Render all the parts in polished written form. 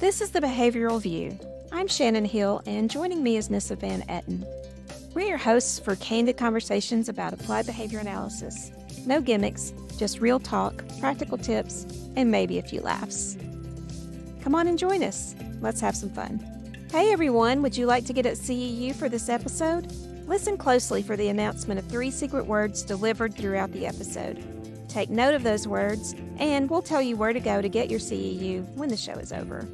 This is the Behavioral View. I'm Shannon Hill, and joining me is Nissa Van Etten. We're your hosts for candid conversations about applied behavior analysis. No gimmicks, just real talk, practical tips, and maybe a few laughs. Come on and join us. Let's have some fun. Hey everyone, would you like to get at CEU for this episode? Listen closely for the announcement of 3 secret words delivered throughout the episode. Take note of those words, and we'll tell you where to go to get your CEU when the show is over.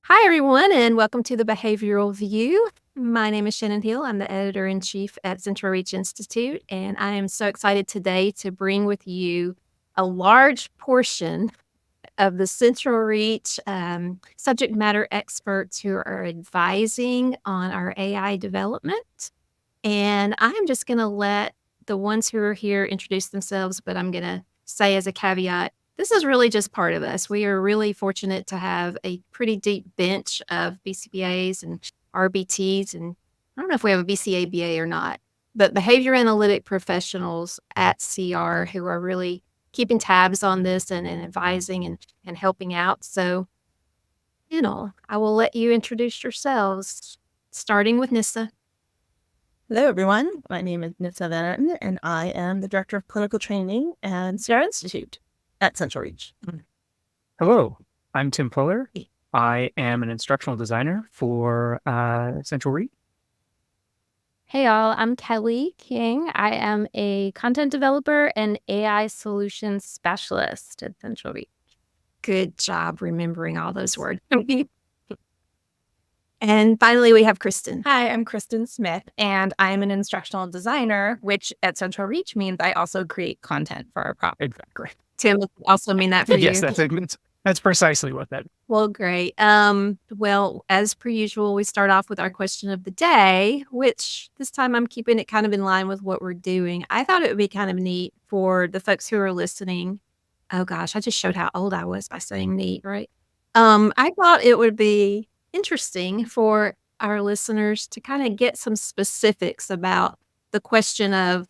Hi, everyone, and welcome to the Behavioral View. My name is Shannon Hill. I'm the editor-in-chief at CentralReach Institute, and I am so excited today to bring with you a large portion of the CentralReach subject matter experts who are advising on our AI development. And I'm just going to let the ones who are here introduce themselves, but I'm going to say as a caveat, this is really just part of us. We are really fortunate to have a pretty deep bench of BCBAs and RBTs, and I don't know if we have a BCABA or not, but behavior analytic professionals at CR who are really keeping tabs on this and advising and helping out. So, I will let you introduce yourselves, starting with Nissa. Hello, everyone. My name is Nissa Van Etten, and I am the Director of Clinical Training and CR Institute at CentralReach. Hello, I'm Tim Fuller. I am an instructional designer for CentralReach. Hey y'all, I'm Kelly King. I am a content developer and AI solutions specialist at CentralReach. Good job remembering all those words. And finally, we have Kristen. Hi, I'm Kristen Smith, and I'm an instructional designer, which at CentralReach means I also create content for our product. Exactly. Tim, also mean that for you? Yes, that's precisely what that is. Well, great. Well, as per usual, we start off with our question of the day, which this time I'm keeping it kind of in line with what we're doing. I thought it would be kind of neat for the folks who are listening. Oh gosh, I just showed how old I was by saying neat, right? I thought it would be interesting for our listeners to kind of get some specifics about the question of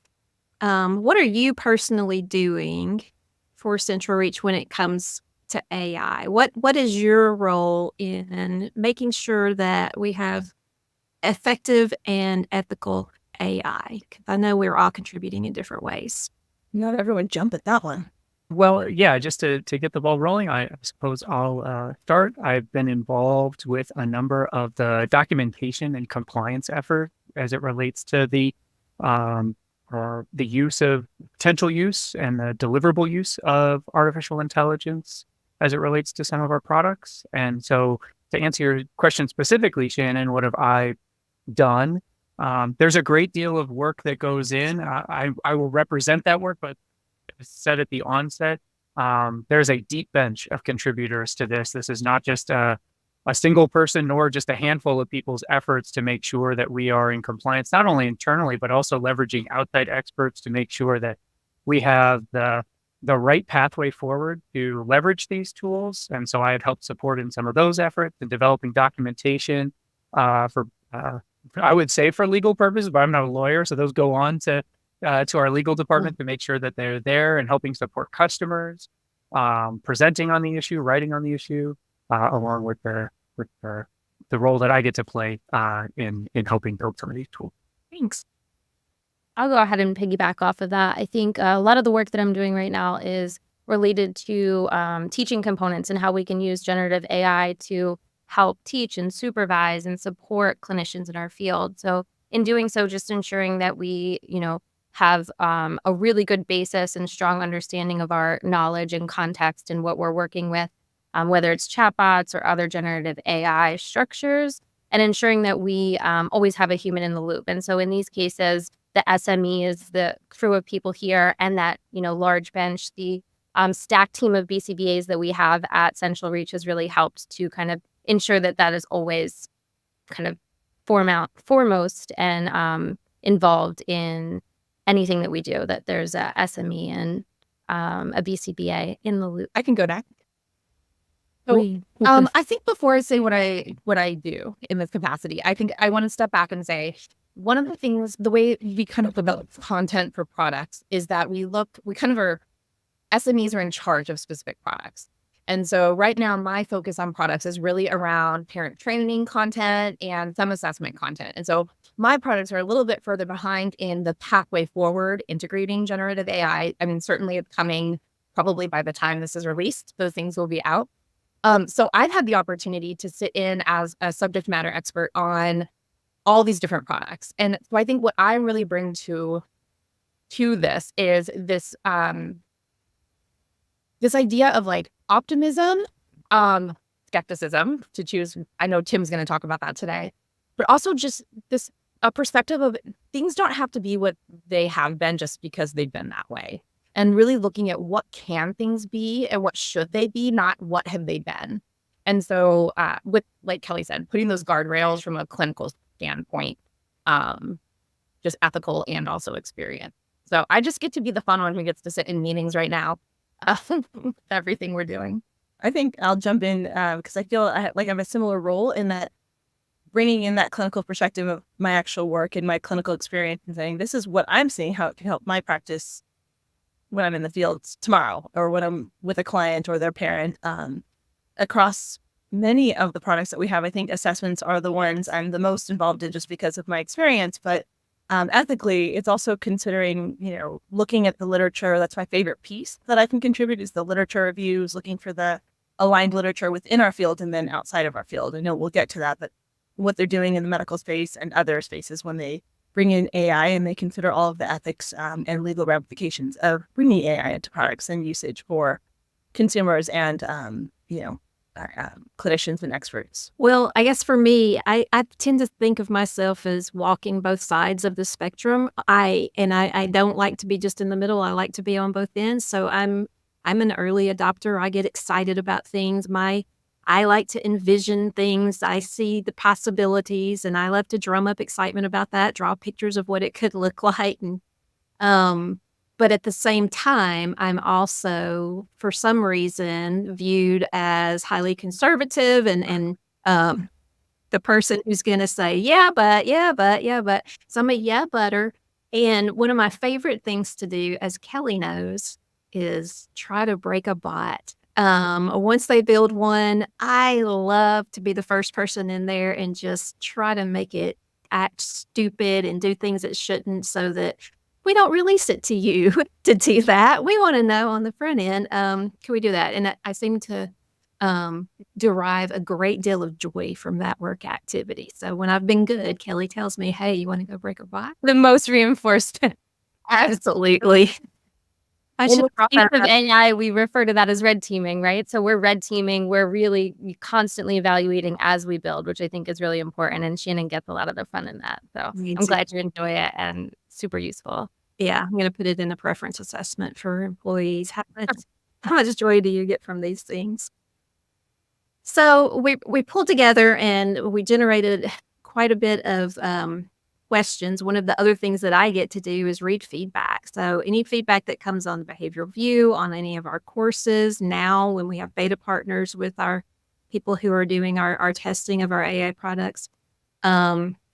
what are you personally doing for CentralReach when it comes to AI? What is your role in making sure that we have effective and ethical AI? 'Cause I know we're all contributing in different ways. Not everyone jump at that one. Well, yeah, just to get the ball rolling, I suppose I'll start. I've been involved with a number of the documentation and compliance effort as it relates to the potential use and the deliverable use of artificial intelligence as it relates to some of our products. And so to answer your question specifically, Shannon, what have I done? There's a great deal of work that goes in. I will represent that work, but as said at the onset, there's a deep bench of contributors to this. This is not just a single person, nor just a handful of people's efforts to make sure that we are in compliance, not only internally, but also leveraging outside experts to make sure that we have the right pathway forward to leverage these tools. And so I have helped support in some of those efforts and developing documentation for I would say for legal purposes, but I'm not a lawyer. So those go on to our legal department to make sure that they're there and helping support customers, presenting on the issue, writing on the issue, along with the role that I get to play in helping build some of these tools. Thanks. I'll go ahead and piggyback off of that. I think a lot of the work that I'm doing right now is related to teaching components and how we can use generative AI to help teach and supervise and support clinicians in our field. So in doing so, just ensuring that we, have a really good basis and strong understanding of our knowledge and context and what we're working with, whether it's chatbots or other generative AI structures, and ensuring that we always have a human in the loop. And so in these cases, the SME is the crew of people here, and that, large bench, the stack team of BCBAs that we have at CentralReach has really helped to kind of ensure that that is always kind of foremost and involved in anything that we do, that there's a SME and a BCBA in the loop. I can go next. So, I think before I say what I do in this capacity, I think I want to step back and say one of the things, the way we kind of develop content for products is that we kind of are, SMEs are in charge of specific products. And so right now, my focus on products is really around parent training content and some assessment content. And so my products are a little bit further behind in the pathway forward, integrating generative AI. I mean, certainly it's coming probably by the time this is released, those things will be out. So I've had the opportunity to sit in as a subject matter expert on all these different products. And so I think what I really bring to this is this this idea of like optimism, skepticism to choose. I know Tim's going to talk about that today, but also just this a perspective of things don't have to be what they have been just because they've been that way. And really looking at what can things be and what should they be, not what have they been. And so with, like Kelly said, putting those guardrails from a clinical standpoint, just ethical and also experience. So I just get to be the fun one who gets to sit in meetings right now. Everything we're doing. I think I'll jump in because I feel like I have a similar role in that bringing in that clinical perspective of my actual work and my clinical experience and saying, this is what I'm seeing, how it can help my practice when I'm in the field tomorrow or when I'm with a client or their parent. Across many of the products that we have, I think assessments are the ones I'm the most involved in just because of my experience. But ethically, it's also considering, looking at the literature. That's my favorite piece that I can contribute is the literature reviews, looking for the aligned literature within our field and then outside of our field. I know we'll get to that, but what they're doing in the medical space and other spaces when they bring in AI and they consider all of the ethics and legal ramifications of bringing AI into products and usage for consumers and, clinicians and experts. Well, I guess for me, I tend to think of myself as walking both sides of the spectrum. I don't like to be just in the middle. I like to be on both ends. So I'm an early adopter. I get excited about things. I like to envision things. I see the possibilities, and I love to drum up excitement about that. Draw pictures of what it could look like, and but at the same time, I'm also, for some reason, viewed as highly conservative and the person who's going to say, yeah, but. So I'm a yeah, butter. And one of my favorite things to do, as Kelly knows, is try to break a bot. Once they build one, I love to be the first person in there and just try to make it act stupid and do things it shouldn't so that we don't release it to you to do that. We want to know on the front end, can we do that? And I seem to derive a great deal of joy from that work activity. So when I've been good, Kelly tells me, hey, you want to go break a bot? The most reinforced. Absolutely. I should speak of AI, we refer to that as red teaming, right? So we're red teaming. We're really constantly evaluating as we build, which I think is really important. And Shannon gets a lot of the fun in that. So I'm glad you enjoy it and super useful. Yeah, I'm going to put it in a preference assessment for employees. How much joy do you get from these things? So we pulled together and we generated quite a bit of questions. One of the other things that I get to do is read feedback. So any feedback that comes on the behavioral view, on any of our courses, now when we have beta partners with our people who are doing our testing of our AI products.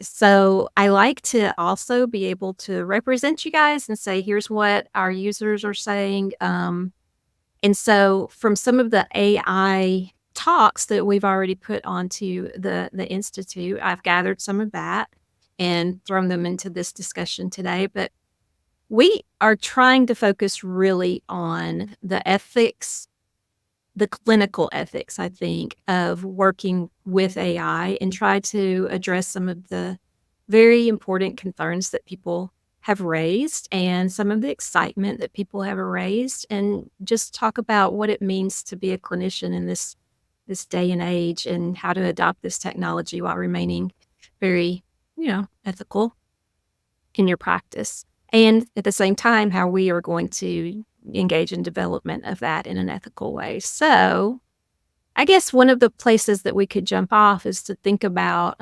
So I like to also be able to represent you guys and say, here's what our users are saying. And so from some of the AI talks that we've already put onto the Institute, I've gathered some of that and thrown them into this discussion today. But we are trying to focus really on the ethics, the clinical ethics, I think, of working with AI and try to address some of the very important concerns that people have raised and some of the excitement that people have raised, and just talk about what it means to be a clinician in this day and age and how to adopt this technology while remaining very, ethical in your practice. And at the same time, how we are going to engage in development of that in an ethical way. So I guess one of the places that we could jump off is to think about,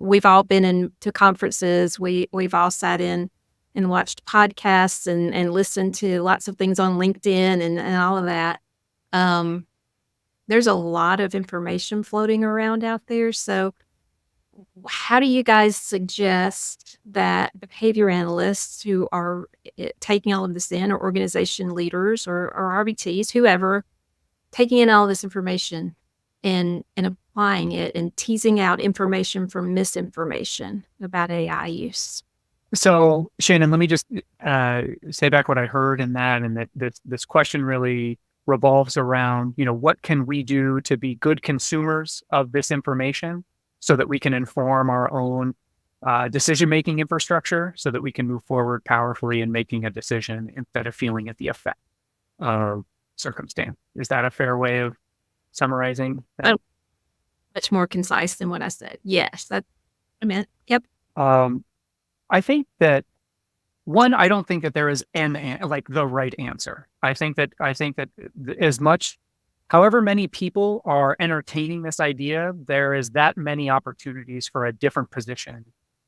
we've all been to conferences. We've all sat in and watched podcasts and listened to lots of things on LinkedIn and all of that. There's a lot of information floating around out there. So how do you guys suggest that behavior analysts who are taking all of this in, or organization leaders or RBTs, whoever, taking in all this information and applying it and teasing out information from misinformation about AI use. So, Shannon, let me just say back what I heard in that, and that this question really revolves around, what can we do to be good consumers of this information so that we can inform our own decision-making infrastructure so that we can move forward powerfully in making a decision instead of feeling at the effect of circumstance. Is that a fair way of summarizing that? Much more concise than what I said. Yes, that I meant. Yep. I think that I don't think that there is the right answer. I think that as much, however many people are entertaining this idea, there is that many opportunities for a different position.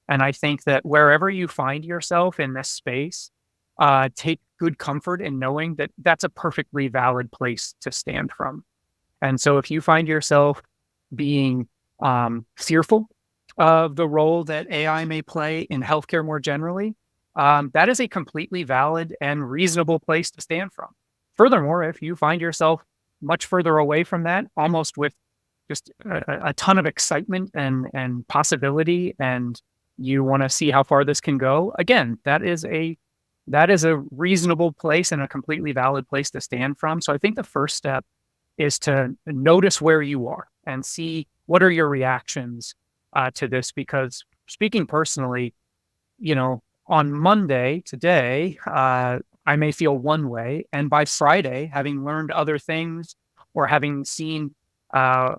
And I think that wherever you find yourself in this space, take good comfort in knowing that that's a perfectly valid place to stand from. And so if you find yourself being fearful of the role that AI may play in healthcare more generally, that is a completely valid and reasonable place to stand from. Furthermore, if you find yourself much further away from that, almost with just a ton of excitement and possibility, and you want to see how far this can go, again, that is a reasonable place and a completely valid place to stand from. So I think the first step is to notice where you are and see what are your reactions to this. Because speaking personally, on Monday, today, I may feel one way, and by Friday, having learned other things or having seen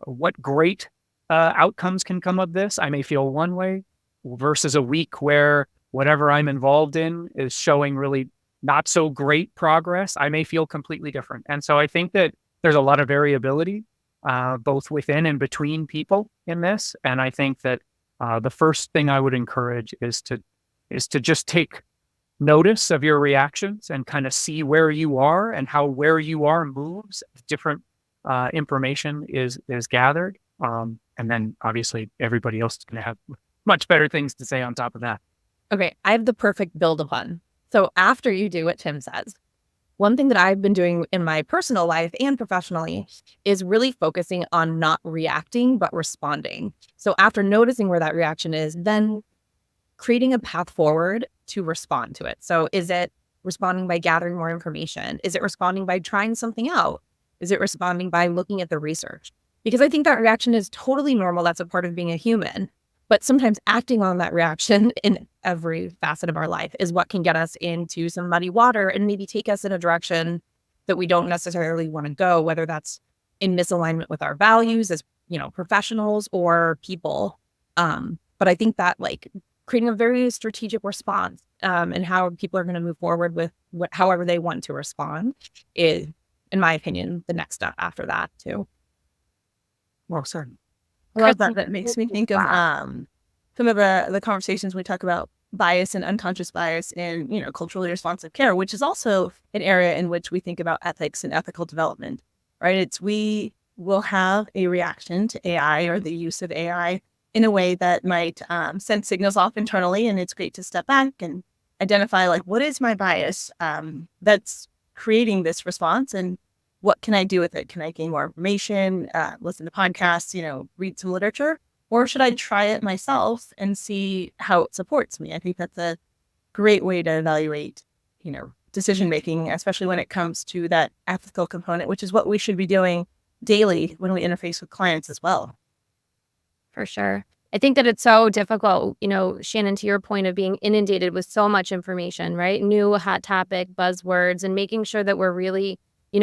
what great outcomes can come of this, I may feel one way, versus a week where whatever I'm involved in is showing really not so great progress. I may feel completely different. And so I think that there's a lot of variability, both within and between people in this. And I think that the first thing I would encourage is to just take notice of your reactions and kind of see where you are and how where you are moves. Different information is gathered. And then obviously everybody else is going to have much better things to say on top of that. Okay, I have the perfect build upon. So after you do what Tim says, one thing that I've been doing in my personal life and professionally is really focusing on not reacting, but responding. So after noticing where that reaction is, then creating a path forward to respond to it. So is it responding by gathering more information? Is it responding by trying something out? Is it responding by looking at the research? Because I think that reaction is totally normal. That's a part of being a human. But sometimes acting on that reaction in every facet of our life is what can get us into some muddy water and maybe take us in a direction that we don't necessarily want to go, whether that's in misalignment with our values as, professionals or people. But I think that creating a very strategic response and how people are going to move forward with however they want to respond is, in my opinion, the next step after that too. Well said. I love that. That makes me think of some of the conversations we talk about bias and unconscious bias in, culturally responsive care, which is also an area in which we think about ethics and ethical development, right? We will have a reaction to AI or the use of AI in a way that might send signals off internally. And it's great to step back and identify what is my bias that's creating this response, and what can I do with it? Can I gain more information, listen to podcasts, read some literature? Or should I try it myself and see how it supports me? I think that's a great way to evaluate, decision-making, especially when it comes to that ethical component, which is what we should be doing daily when we interface with clients as well. For sure. I think that it's so difficult, Shannon, to your point of being inundated with so much information, right? New hot topic, buzzwords, and making sure that we're really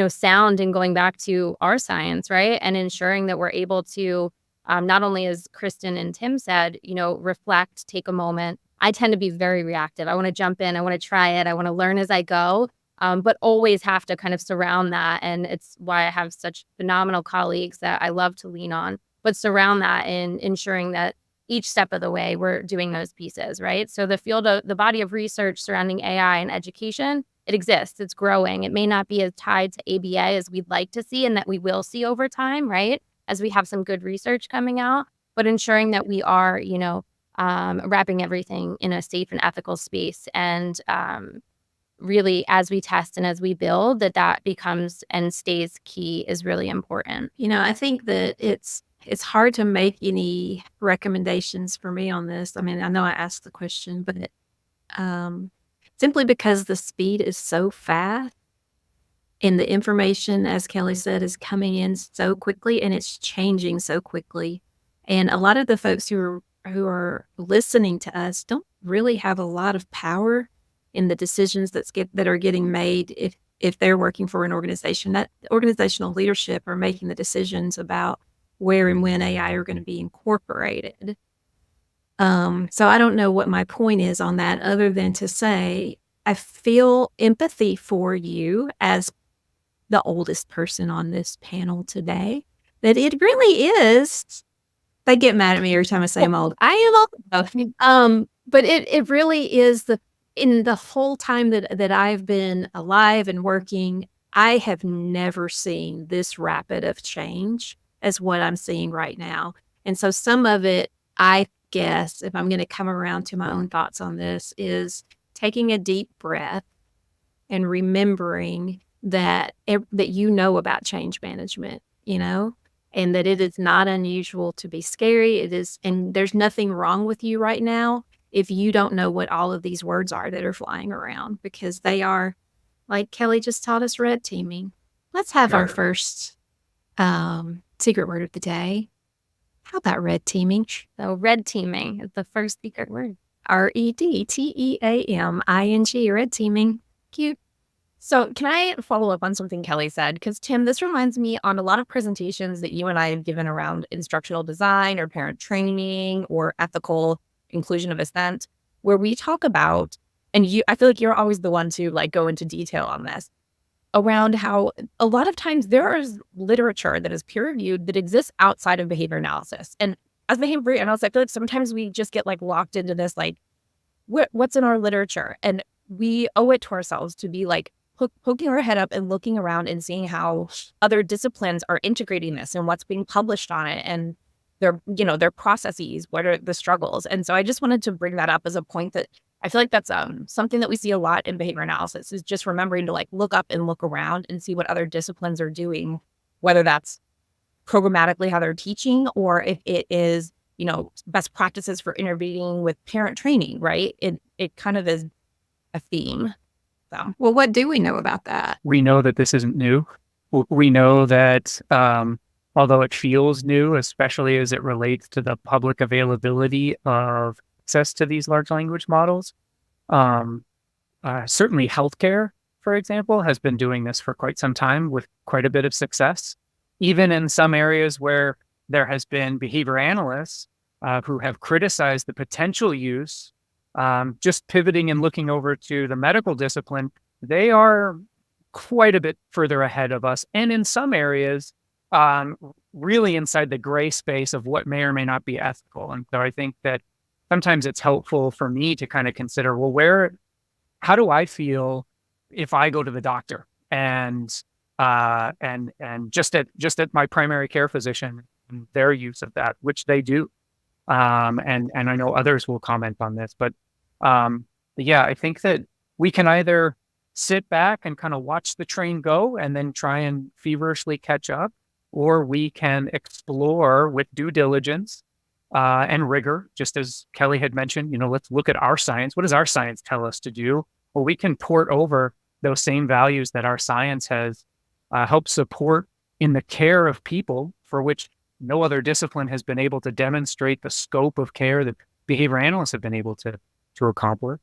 sound and going back to our science, right? And ensuring that we're able to, not only as Kristen and Tim said, reflect, take a moment. I tend to be very reactive. I want to jump in. I want to try it. I want to learn as I go, but always have to kind of surround that. And it's why I have such phenomenal colleagues that I love to lean on, but surround that in ensuring that each step of the way we're doing those pieces, right? So the body of research surrounding AI and education, it exists. It's growing. It may not be as tied to ABA as we'd like to see and that we will see over time, right? As we have some good research coming out, but ensuring that we are, wrapping everything in a safe and ethical space and really, as we test and as we build, that becomes and stays key is really important. I think that it's hard to make any recommendations for me on this. I mean, I know I asked the question, but simply because the speed is so fast and the information, as Kelly said, is coming in so quickly and it's changing so quickly. And a lot of the folks who are listening to us don't really have a lot of power in the decisions that are getting made if they're working for an organization. That organizational leadership are making the decisions about where and when AI are going to be incorporated. So I don't know what my point is on that, other than to say I feel empathy for you as the oldest person on this panel today, that it really is. They get mad at me every time I say I'm old. I am old. But it really is in the whole time that I've been alive and working, I have never seen this rapid of change as what I'm seeing right now. And so some of it, I guess, if I'm going to come around to my own thoughts on this, is taking a deep breath and remembering that about change management, and that it is not unusual to be scary. It is, and there's nothing wrong with you right now if you don't know what all of these words are that are flying around, because they are, like Kelly just taught us, red teaming. Let's have our first secret word of the day. How about red teaming? So red teaming is the first secret word. REDTEAMING, red teaming. Cute. So can I follow up on something Kelly said? Because Tim, this reminds me on a lot of presentations that you and I have given around instructional design or parent training or ethical inclusion of assent, where we talk about, and I feel like you're always the one to go into detail on this, around how a lot of times there is literature that is peer-reviewed that exists outside of behavior analysis. And as behavior analysts, I feel like sometimes we just get locked into this, what's in our literature? And we owe it to ourselves to be poking our head up and looking around and seeing how other disciplines are integrating this and what's being published on it and their processes, what are the struggles. And so I just wanted to bring that up as a point that I feel like that's something that we see a lot in behavior analysis, is just remembering to look up and look around and see what other disciplines are doing, whether that's programmatically how they're teaching or if it is, best practices for intervening with parent training, right? It kind of is a theme. So, well, what do we know about that? We know that this isn't new. We know that although it feels new, especially as it relates to the public availability of access to these large language models, certainly healthcare, for example, has been doing this for quite some time with quite a bit of success. Even in some areas where there has been behavior analysts who have criticized the potential use, just pivoting and looking over to the medical discipline, they are quite a bit further ahead of us. And in some areas, really inside the gray space of what may or may not be ethical. And so I think that sometimes it's helpful for me to kind of consider, well, how do I feel if I go to the doctor and just at my primary care physician and their use of that, which they do. And I know others will comment on this, but yeah, I think that we can either sit back and kind of watch the train go and then try and feverishly catch up, or we can explore with due diligence and rigor, just as Kelly had mentioned. Let's look at our science. What does our science tell us to do? Well, we can port over those same values that our science has helped support in the care of people, for which no other discipline has been able to demonstrate the scope of care that behavior analysts have been able to accomplish.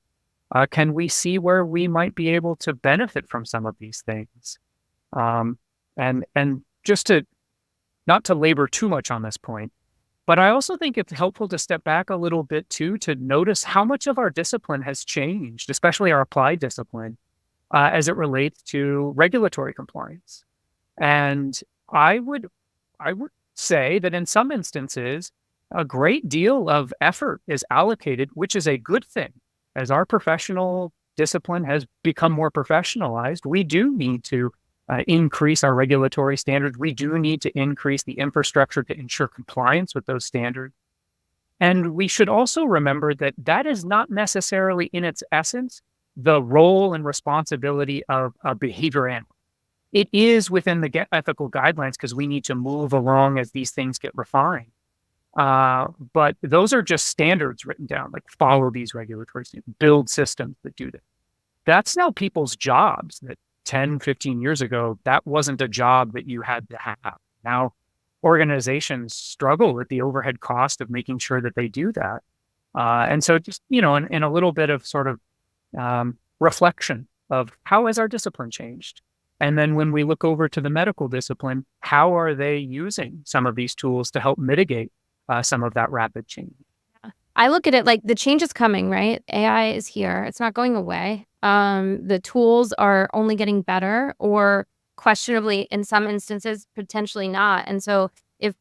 Can we see where we might be able to benefit from some of these things? And just not to labor too much on this point, but I also think it's helpful to step back a little bit too, to notice how much of our discipline has changed, especially our applied discipline, as it relates to regulatory compliance. And I would say that in some instances, a great deal of effort is allocated, which is a good thing. As our professional discipline has become more professionalized, we do need to increase our regulatory standards. We do need to increase the infrastructure to ensure compliance with those standards. And we should also remember that that is not necessarily in its essence the role and responsibility of a behavior analyst. It is within the ethical guidelines because we need to move along as these things get refined. But those are just standards written down, like follow these regulatory standards, build systems that do that. That's now people's jobs that 10, 15 years ago, that wasn't a job that you had to have. Now, organizations struggle with the overhead cost of making sure that they do that. And so just, in a little bit of sort of reflection of how has our discipline changed? And then when we look over to the medical discipline, how are they using some of these tools to help mitigate some of that rapid change? I look at it like the change is coming, right? AI is here. It's not going away. The tools are only getting better, or questionably, in some instances, potentially not. And so if,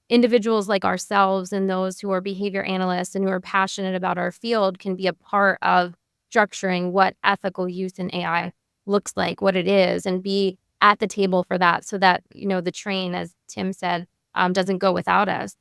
individuals like ourselves and those who are behavior analysts and who are passionate about our field can be a part of structuring what ethical use in AI looks like, what it is, and be at the table for that, so that, the train, as Tim said, doesn't go without us.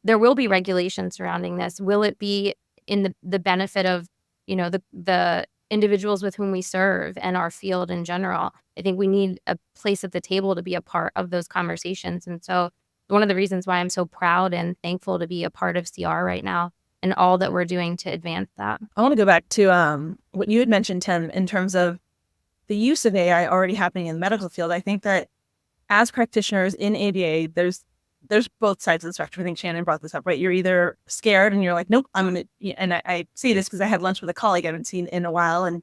There will be regulations surrounding this. Will it be in the benefit of, the individuals with whom we serve and our field in general? I think we need a place at the table to be a part of those conversations. And so one of the reasons why I'm so proud and thankful to be a part of CR right now and all that we're doing to advance that. I want to go back to what you had mentioned, Tim, in terms of the use of AI already happening in the medical field. I think that as practitioners in ABA, there's both sides of the spectrum. I think Shannon brought this up, right? You're either scared and you're like, nope, I'm going to, and I say this because I had lunch with a colleague I haven't seen in a while. And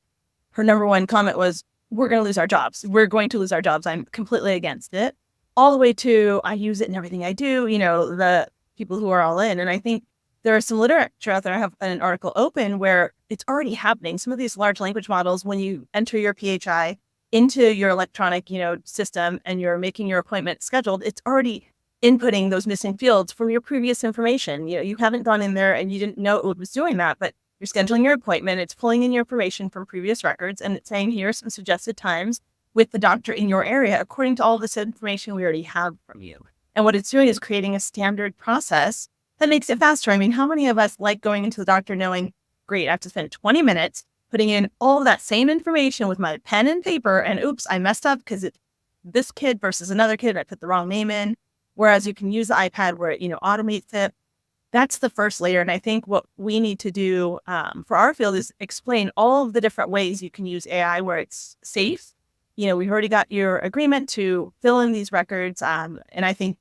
her number one comment was, we're going to lose our jobs. We're going to lose our jobs. I'm completely against it. All the way to, I use it in everything I do, the people who are all in. And I think there is some literature out there. I have an article open where it's already happening. Some of these large language models, when you enter your PHI into your electronic, system and you're making your appointment scheduled, it's already inputting those missing fields from your previous information. You haven't gone in there and you didn't know it was doing that, but you're scheduling your appointment. It's pulling in your information from previous records and it's saying, here are some suggested times with the doctor in your area, according to all this information we already have from you. And what it's doing is creating a standard process that makes it faster. I mean, how many of us like going into the doctor knowing, great, I have to spend 20 minutes putting in all of that same information with my pen and paper, and oops, I messed up because it's this kid versus another kid. I put the wrong name in. Whereas you can use the iPad where it, automates it. That's the first layer. And I think what we need to do for our field is explain all of the different ways you can use AI where it's safe. We've already got your agreement to fill in these records. And I think,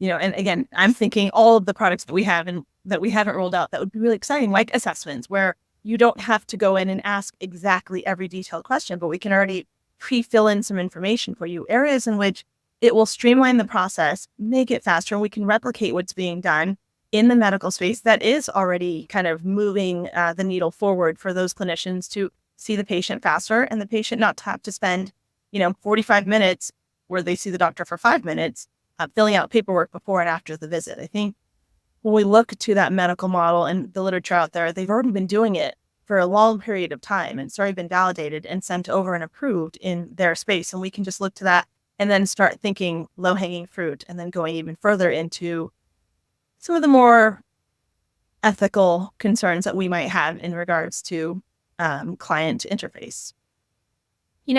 and again, I'm thinking all of the products that we have and that we haven't rolled out that would be really exciting, like assessments, where you don't have to go in and ask exactly every detailed question, but we can already pre-fill in some information for you. Areas in which it will streamline the process, make it faster. We can replicate what's being done in the medical space that is already kind of moving the needle forward for those clinicians to see the patient faster and the patient not to have to spend, 45 minutes where they see the doctor for 5 minutes filling out paperwork before and after the visit. I think when we look to that medical model and the literature out there, they've already been doing it for a long period of time. And it's already been validated and sent over and approved in their space. And we can just look to that and then start thinking low-hanging fruit and then going even further into some of the more ethical concerns that we might have in regards to client interface.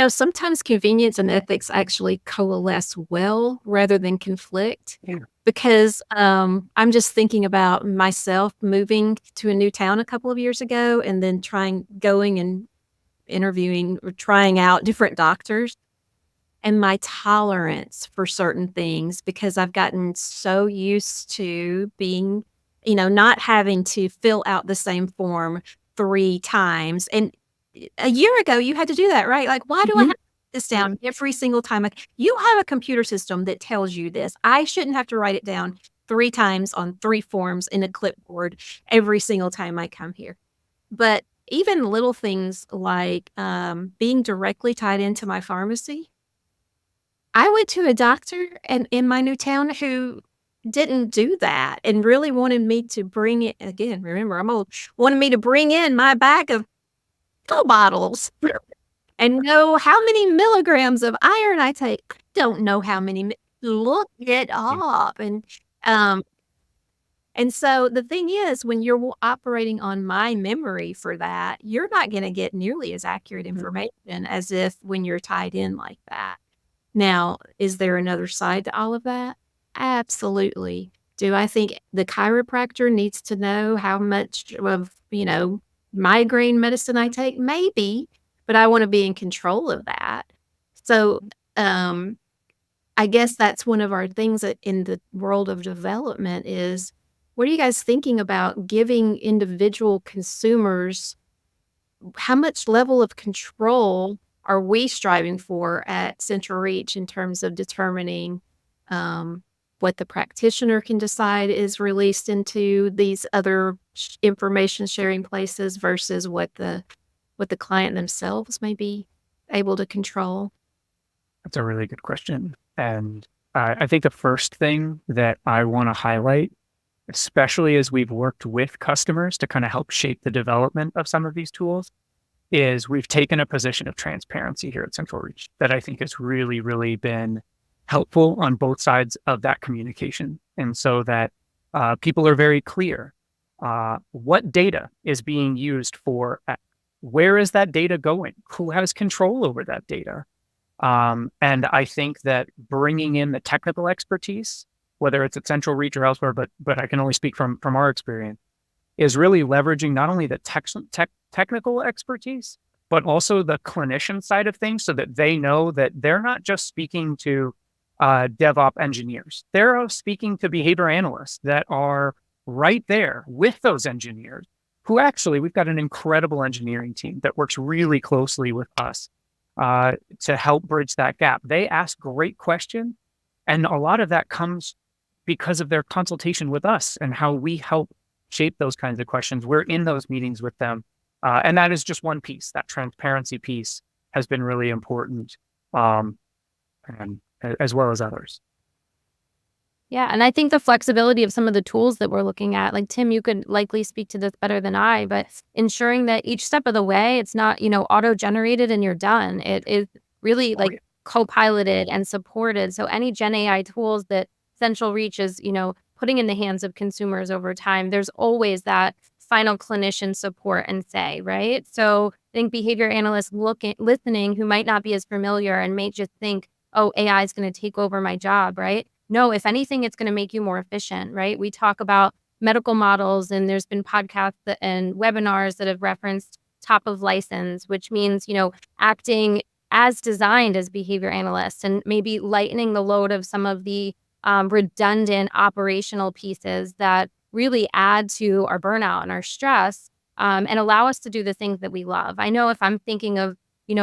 Sometimes convenience and ethics actually coalesce well rather than conflict. Yeah. Because I'm just thinking about myself moving to a new town a couple of years ago and then going and interviewing or trying out different doctors. And my tolerance for certain things, because I've gotten so used to being, not having to fill out the same form 3 times. And a year ago, you had to do that, right? Like, why do I have to write this down every single time? Like, you have a computer system that tells you this. I shouldn't have to write it down 3 times on 3 forms in a clipboard every single time I come here. But even little things like being directly tied into my pharmacy. I went to a doctor in my new town who didn't do that and really wanted me to bring it, again, remember, I'm old, wanted me to bring in my bag of pill bottles and know how many milligrams of iron I take. I don't know how many. Look it up. And And so the thing is, when you're operating on my memory for that, you're not going to get nearly as accurate information as if when you're tied in like that. Now, is there another side to all of that? Absolutely. Do I think the chiropractor needs to know how much of, migraine medicine I take? Maybe, but I want to be in control of that. So, I guess that's one of our things that in the world of development is, what are you guys thinking about giving individual consumers? How much level of control are we striving for at CentralReach in terms of determining what the practitioner can decide is released into these other information sharing places versus what the client themselves may be able to control? That's a really good question. And I think the first thing that I want to highlight, especially as we've worked with customers to kind of help shape the development of some of these tools, is we've taken a position of transparency here at CentralReach that I think has really, really been helpful on both sides of that communication. And so that people are very clear what data is being used for, where is that data going, who has control over that data. And I think that bringing in the technical expertise, whether it's at CentralReach or elsewhere, but I can only speak from our experience, is really leveraging not only the technical expertise, but also the clinician side of things, so that they know that they're not just speaking to DevOps engineers. They're speaking to behavior analysts that are right there with those engineers, who actually, we've got an incredible engineering team that works really closely with us to help bridge that gap. They ask great questions, and a lot of that comes because of their consultation with us and how we help shape those kinds of questions. We're in those meetings with them. And that is just one piece. That transparency piece has been really important, and as well as others. Yeah, and I think the flexibility of some of the tools that we're looking at, like Tim, you could likely speak to this better than I, but ensuring that each step of the way, it's not, auto-generated and you're done. It is really co-piloted and supported. So any Gen AI tools that CentralReach is, putting in the hands of consumers over time, there's always that final clinician support and say, right? So I think behavior analysts listening who might not be as familiar and may just think, oh, AI is going to take over my job, right? No, if anything, it's going to make you more efficient, right? We talk about medical models, and there's been podcasts and webinars that have referenced top of license, which means, acting as designed as behavior analysts and maybe lightening the load of some of the redundant operational pieces that really add to our burnout and our stress, and allow us to do the things that we love. I know if I'm thinking of,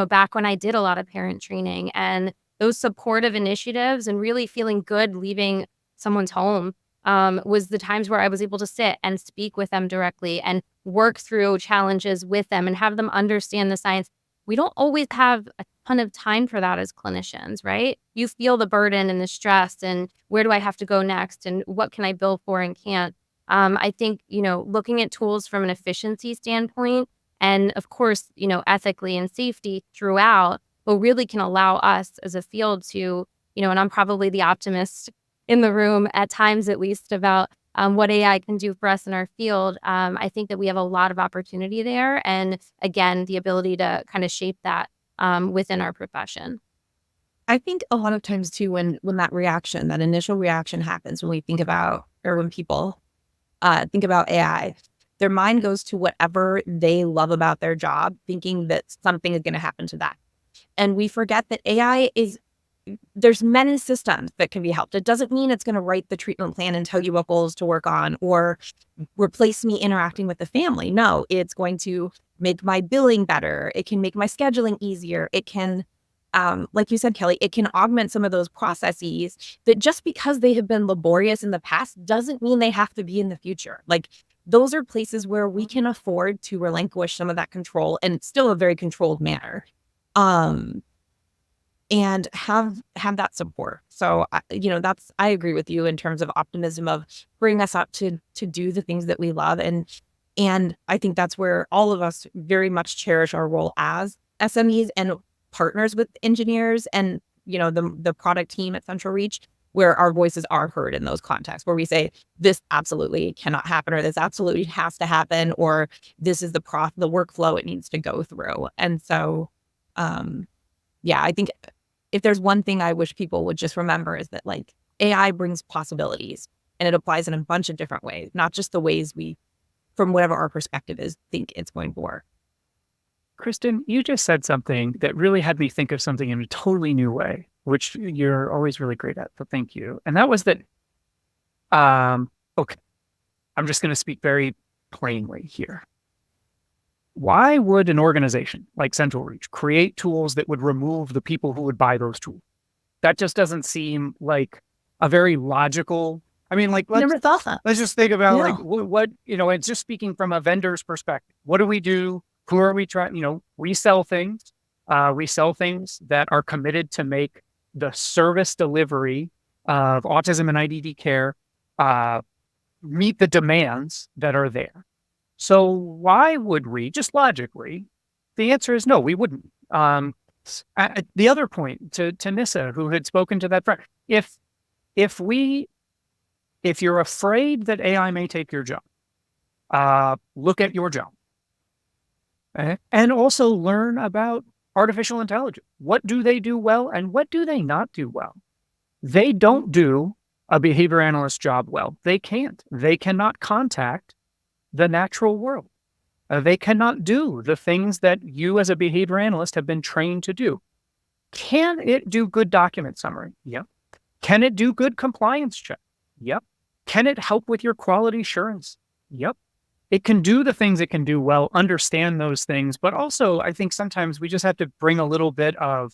back when I did a lot of parent training and those supportive initiatives and really feeling good leaving someone's home was the times where I was able to sit and speak with them directly and work through challenges with them and have them understand the science. We don't always have a ton of time for that as clinicians, right? You feel the burden and the stress and where do I have to go next and what can I bill for and can't. I think, looking at tools from an efficiency standpoint and of course, ethically and safety throughout, but really can allow us as a field to, and I'm probably the optimist in the room at times, at least, about what AI can do for us in our field. I think that we have a lot of opportunity there. And again, the ability to kind of shape that within our profession. I think a lot of times too, when that initial reaction happens, when we think about, or when people think about AI, their mind goes to whatever they love about their job, thinking that something is going to happen to that. And we forget that AI there's many systems that can be helped. It doesn't mean it's going to write the treatment plan and tell you what goals to work on or replace me interacting with the family. No, it's going to make my billing better. It can make my scheduling easier. It can, like you said, Kelly, it can augment some of those processes that just because they have been laborious in the past doesn't mean they have to be in the future. Like, those are places where we can afford to relinquish some of that control in still a very controlled manner. And have that support. So, I agree with you in terms of optimism of bringing us up to do the things that we love. And I think that's where all of us very much cherish our role as SMEs and partners with engineers and, the product team at CentralReach, where our voices are heard in those contexts, where we say, this absolutely cannot happen, or this absolutely has to happen, or this is the workflow it needs to go through. And so, I think if there's one thing I wish people would just remember is that like AI brings possibilities, and it applies in a bunch of different ways, not just the ways we, from whatever our perspective is, think it's going to work. Kristen, you just said something that really had me think of something in a totally new way, which you're always really great at. So thank you. And that was that, okay, I'm just going to speak very plainly here. Why would an organization like CentralReach create tools that would remove the people who would buy those tools? That just doesn't seem like a very logical. I mean, like, Never thought that. let's just think about Yeah. like what, it's just speaking from a vendor's perspective. What do we do? Who are we trying? We sell things. We sell things that are committed to make the service delivery of autism and IDD care meet the demands that are there. So why would we, just logically, the answer is no, we wouldn't. The other point to Nissa, who had spoken to that friend, if you're afraid that AI may take your job, look at your job. And also learn about artificial intelligence. What do they do well and what do they not do well? They don't do a behavior analyst job well. They can't. They cannot contact the natural world. They cannot do the things that you as a behavior analyst have been trained to do. Can it do good document summary? Yep. Can it do good compliance check? Yep. Can it help with your quality assurance? Yep. It can do the things it can do well, understand those things, but also I think sometimes we just have to bring a little bit of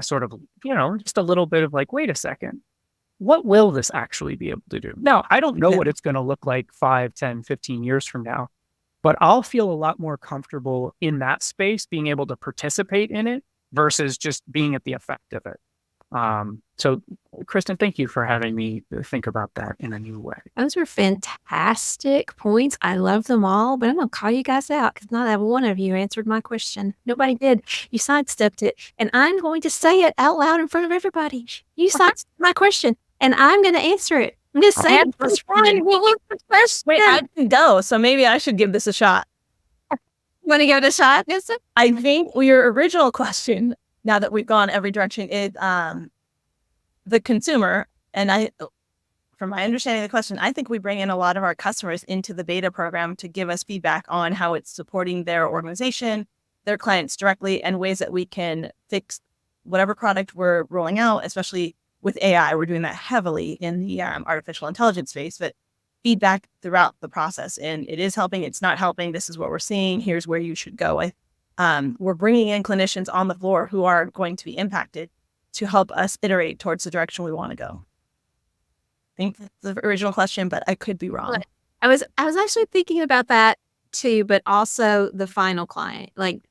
sort of, just a little bit of like, wait a second, what will this actually be able to do? Now, I don't know what it's going to look like 5, 10, 15 years from now, but I'll feel a lot more comfortable in that space, being able to participate in it versus just being at the effect of it. So Kristen, thank you for having me think about that in a new way. Those were fantastic points. I love them all, but I'm going to call you guys out because not one of you answered my question. Nobody did. You sidestepped it, and I'm going to say it out loud in front of everybody. You sidestepped my question, and I'm going to answer it. I'm going to say it. Wait, I didn't go, so maybe I should give this a shot. Want to give it a shot? Yes, sir? I think your original question, now that we've gone every direction, is the consumer. And from my understanding of the question, I think we bring in a lot of our customers into the beta program to give us feedback on how it's supporting their organization, their clients directly, and ways that we can fix whatever product we're rolling out, especially with AI. We're doing that heavily in the artificial intelligence space, but feedback throughout the process. And it is helping, it's not helping. This is what we're seeing. Here's where you should go. We're bringing in clinicians on the floor who are going to be impacted to help us iterate towards the direction we want to go. I think that's the original question, but I could be wrong. I was actually thinking about that too, but also the final client, like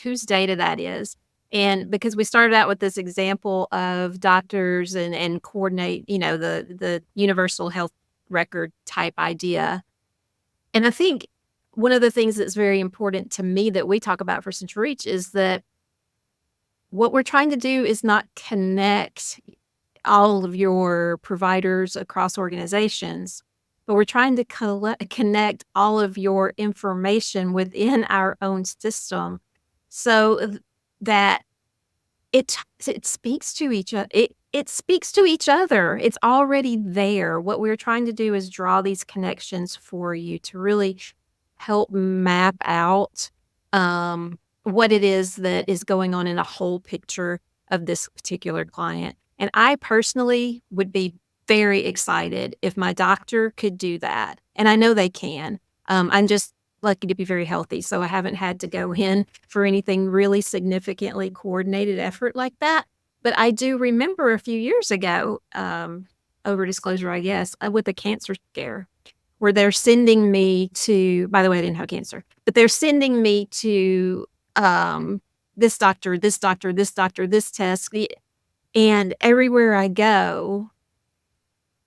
whose data that is. And because we started out with this example of doctors and coordinate, the universal health record type idea. And I think one of the things that's very important to me that we talk about for CentralReach is that what we're trying to do is not connect all of your providers across organizations, but we're trying to connect all of your information within our own system so that it speaks to each other. It speaks to each other. It's already there. What we're trying to do is draw these connections for you to really help map out what it is that is going on in a whole picture of this particular client. And I personally would be very excited if my doctor could do that. And I know they can. I'm just lucky to be very healthy, so I haven't had to go in for anything really significantly coordinated effort like that. But I do remember a few years ago, over disclosure, I guess, with a cancer scare, where they're sending me to, by the way, I didn't have cancer, but they're sending me to this doctor, this doctor, this doctor, this test. And everywhere I go,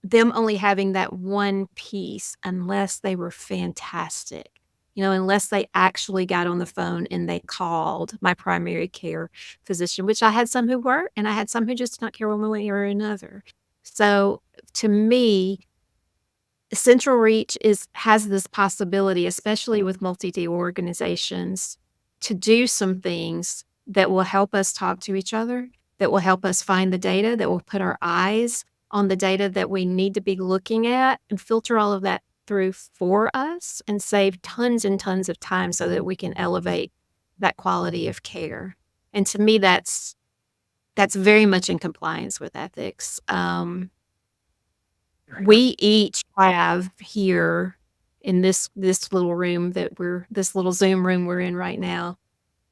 them only having that one piece, unless they were fantastic, unless they actually got on the phone and they called my primary care physician, which I had some who were, and I had some who just did not care one way or another. So to me, CentralReach has this possibility, especially with multi-D organizations, to do some things that will help us talk to each other, that will help us find the data, that will put our eyes on the data that we need to be looking at and filter all of that through for us and save tons and tons of time so that we can elevate that quality of care. And to me, that's very much in compliance with ethics. We each have here in this little room this little Zoom room we're in right now,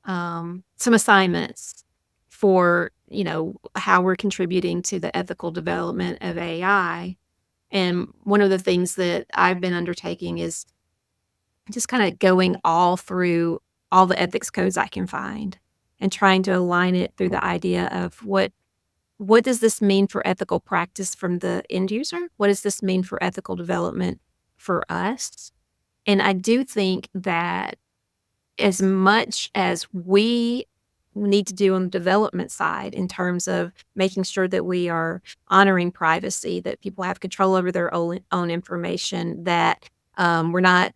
some assignments for, how we're contributing to the ethical development of AI. And one of the things that I've been undertaking is just kind of going all through all the ethics codes I can find and trying to align it through the idea of what does this mean for ethical practice from the end user? What does this mean for ethical development for us? And I do think that as much as we need to do on the development side in terms of making sure that we are honoring privacy, that people have control over their own information, that we're not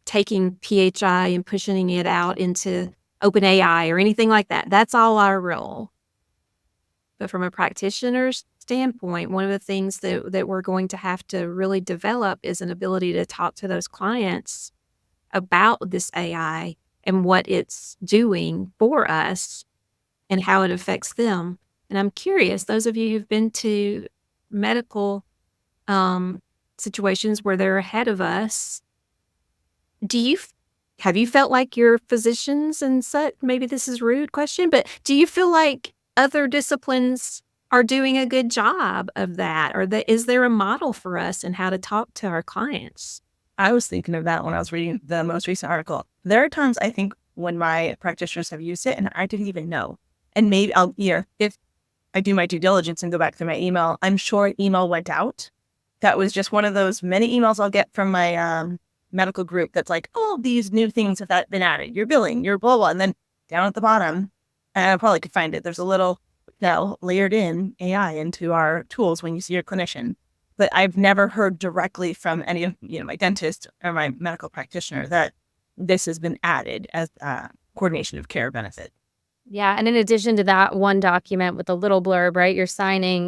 taking PHI and pushing it out into OpenAI or anything like that. That's all our role. But from a practitioner's standpoint, one of the things that we're going to have to really develop is an ability to talk to those clients about this AI and what it's doing for us and how it affects them. And I'm curious, those of you who've been to medical situations where they're ahead of us, have you felt like your physicians and such, maybe this is a rude question, but do you feel like other disciplines are doing a good job of that? Or is there a model for us in how to talk to our clients? I was thinking of that when I was reading the most recent article. There are times I think when my practitioners have used it and I didn't even know. And maybe if I do my due diligence and go back through my email, I'm sure an email went out. That was just one of those many emails I'll get from my medical group that's like, oh, these new things have been added. Your billing, your blah, blah. And then down at the bottom, I probably could find it. There's a little layered in AI into our tools when you see your clinician. But I've never heard directly from any of my dentist or my medical practitioner that this has been added as a coordination of care benefit. Yeah. And in addition to that one document with a little blurb, right, you're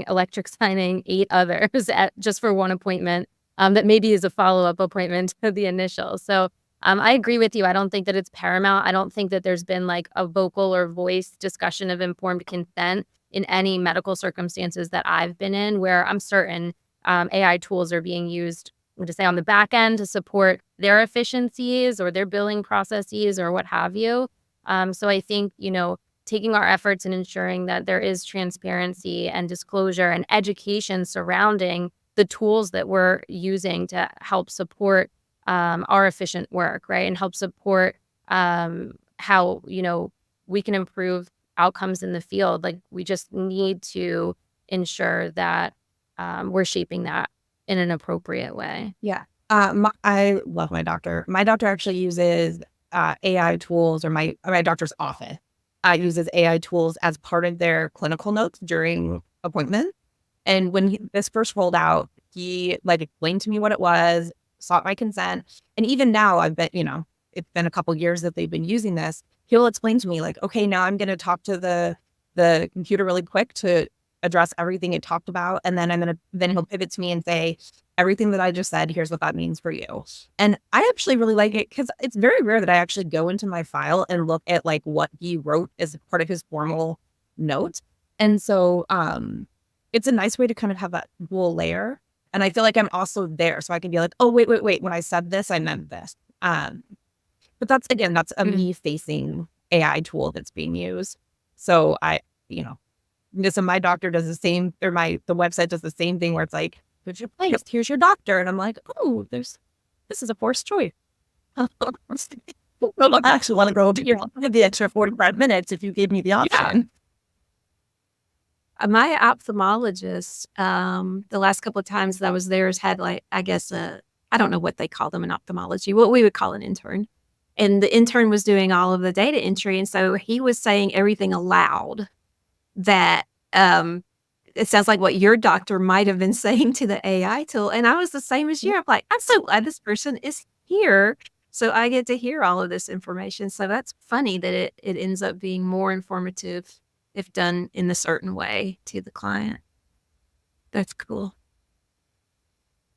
electric signing 8 others just for one appointment that maybe is a follow-up appointment to the initial. So I agree with you. I don't think that it's paramount. I don't think that there's been like a vocal or voice discussion of informed consent in any medical circumstances that I've been in where I'm certain AI tools are being used, to say, on the back end to support their efficiencies or their billing processes or what have you. So I think, taking our efforts and ensuring that there is transparency and disclosure and education surrounding the tools that we're using to help support our efficient work, right? And help support how, we can improve outcomes in the field. Like, we just need to ensure that we're shaping that in an appropriate way. Yeah. I love my doctor. My doctor actually uses AI tools, or my doctor's office uses AI tools as part of their clinical notes during appointments. And when this first rolled out, he explained to me what it was, sought my consent. And even now, I've been, it's been a couple years that they've been using this. He'll explain to me okay, now I'm going to talk to the computer really quick to address everything it talked about. And then then he'll pivot to me and say, everything that I just said, here's what that means for you. And I actually really like it because it's very rare that I actually go into my file and look at what he wrote as part of his formal note. And so it's a nice way to kind of have that dual layer. And I feel like I'm also there. So I can be like, oh, wait. When I said this, I meant this. But that's a me-facing AI tool that's being used. So so my doctor does the same, or the website does the same thing where it's like, here's your place, here's your doctor. And I'm like, oh, this is a forced choice. Well, I actually want to go over here. I'll have the extra 45 minutes if you gave me the option. My ophthalmologist, the last couple of times that I was there, has had I don't know what they call them in ophthalmology, what we would call an intern. And the intern was doing all of the data entry. And so he was saying everything aloud that it sounds like what your doctor might have been saying to the AI tool. And I was the same as you. I'm like, I'm so glad this person is here. So I get to hear all of this information. So that's funny that it ends up being more informative if done in a certain way to the client. That's cool.